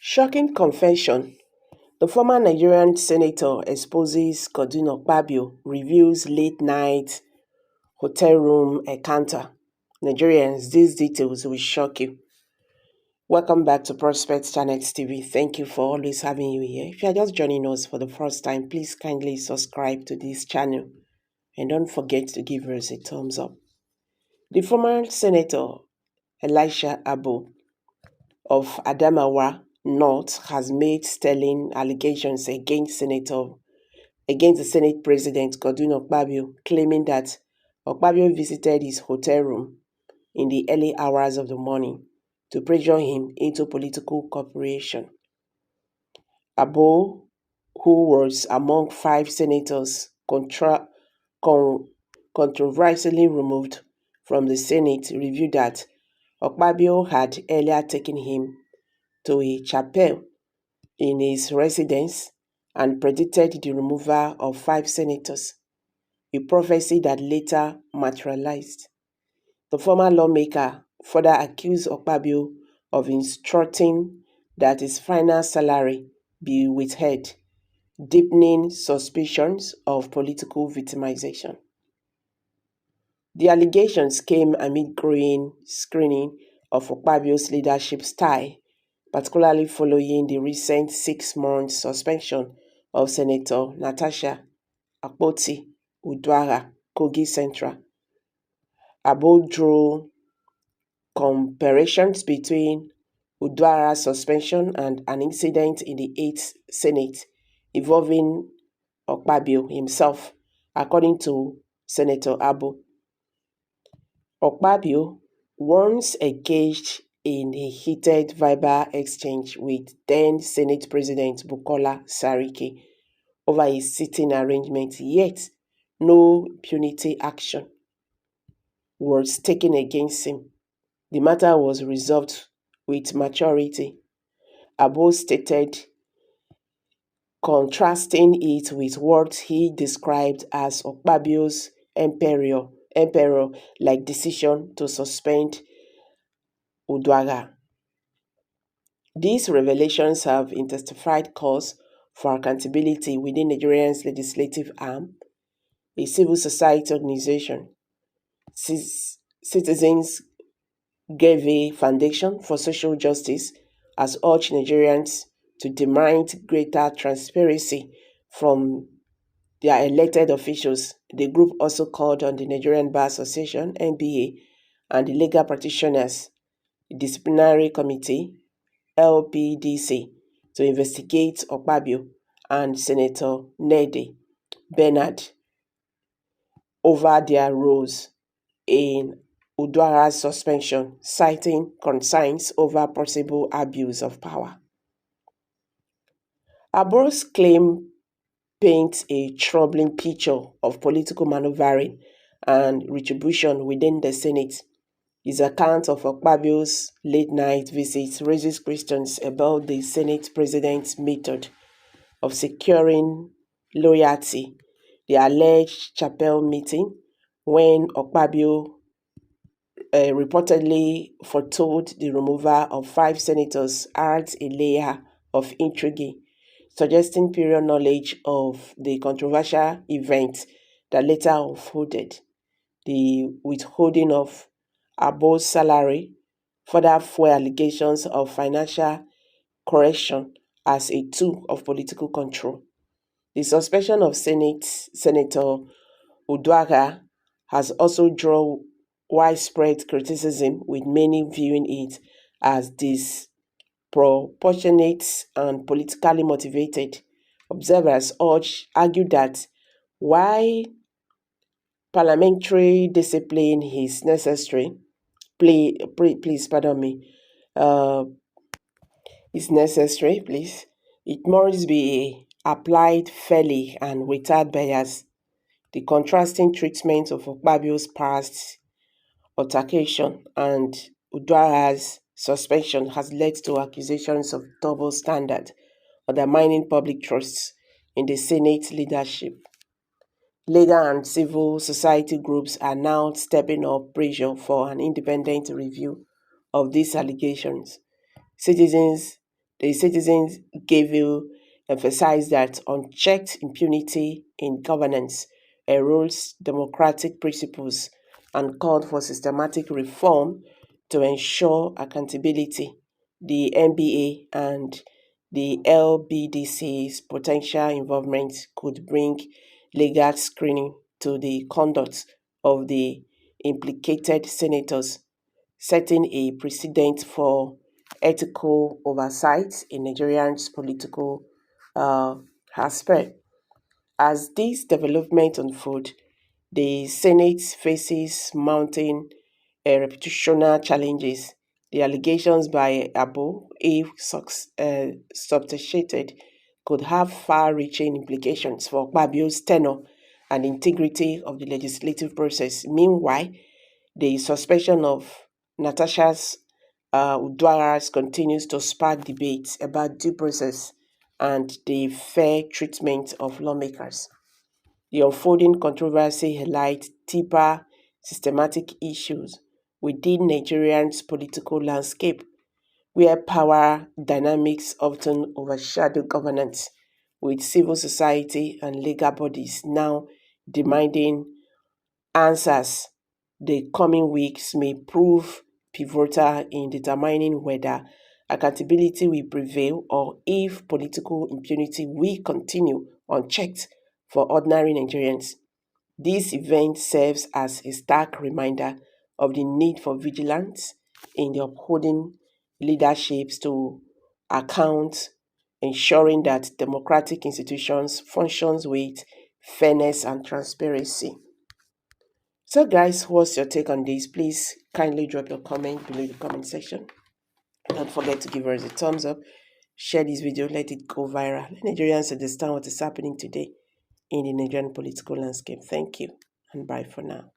Shocking confession. The former Nigerian senator exposes Akpabio, reveals late-night hotel room encounter. Nigerians, these details will shock you. Welcome back to Prospect Channel TV. Thank you for always having you here. If you are just joining us for the first time, please kindly subscribe to this channel and don't forget to give us a thumbs up. The former senator, Elisha Abo, of Adamawa North has made stellar allegations against the Senate President Akpabio, claiming that Akpabio visited his hotel room in the early hours of the morning to pressure him into political cooperation. Abo, who was among 5 senators controversially removed from the Senate, revealed that Akpabio had earlier taken him to a chapel in his residence and predicted the removal of 5 senators, a prophecy that later materialized. The former lawmaker further accused Akpabio of instructing that his final salary be withheld, deepening suspicions of political victimization. The allegations came amid growing screening of Akpabio's leadership style, particularly following the recent 6-month suspension of Senator Natasha Akpoti-Uduaghan, Kogi Central. Abo drew comparisons between Uduaghan's suspension and an incident in the 8th Senate involving Akpabio himself, according to Senator Abo. Akpabio once engaged in a heated verbal exchange with then Senate President Bukola Saraki over a seating arrangement, yet no punitive action was taken against him. The matter was resolved with maturity, Abo stated, contrasting it with what he described as Akpabio's emperor-like decision to suspend Uduaghan. These revelations have intensified calls for accountability within Nigeria's legislative arm, a civil society organization. Citizens Gave Foundation for Social Justice has urged Nigerians to demand greater transparency from their elected officials. The group also called on the Nigerian Bar Association, NBA, and the Legal Practitioners Disciplinary Committee, LPDC, to investigate Akpabio and Senator Nede Bernard over their roles in Uduaghan's suspension, citing concerns over possible abuse of power. Abo's claim paints a troubling picture of political maneuvering and retribution within the Senate. His account of Akpabio's late-night visits raises questions about the Senate president's method of securing loyalty. The alleged chapel meeting, when Akpabio reportedly foretold the removal of 5 senators, adds a layer of intrigue, suggesting prior knowledge of the controversial event that later unfolded. The withholding of Abo's salary further fueled allegations of financial corruption as a tool of political control. The suspension of Senator Uduaghan has also drawn widespread criticism, with many viewing it as disproportionate and politically motivated. Observers argue that while parliamentary discipline is necessary, it must be applied fairly and without bias. The contrasting treatment of Akpabio's past altercation and Uduaghan's suspension has led to accusations of double standard, undermining public trust in the Senate leadership. Legal and civil society groups are now stepping up pressure for an independent review of these allegations. Citizens The citizens gave you emphasized that unchecked impunity in governance erodes democratic principles and called for systematic reform to ensure accountability. The NBA and the LBDC's potential involvement could bring legal screening to the conduct of the implicated senators, setting a precedent for ethical oversight in Nigerian's political uh, aspect. As this development unfolds, the Senate faces mounting reputational challenges. The allegations by Abu, if substantiated, could have far-reaching implications for Akpabio's tenure and integrity of the legislative process. Meanwhile, the suspension of Natasha's Udwaras continues to spark debates about due process and the fair treatment of lawmakers. The unfolding controversy highlights deeper systematic issues within Nigerian's political landscape, where power dynamics often overshadow governance, with civil society and legal bodies now demanding answers. The coming weeks may prove pivotal in determining whether accountability will prevail or if political impunity will continue unchecked for ordinary Nigerians. This event serves as a stark reminder of the need for vigilance in the upholding leaderships to account, ensuring that democratic institutions functions with fairness and transparency. So guys, what's your take on this? Please kindly drop your comment below the comment section. Don't forget to give us a thumbs up, share this video, let it go viral. Let Nigerians understand what is happening today in the Nigerian political landscape. Thank you and bye for now.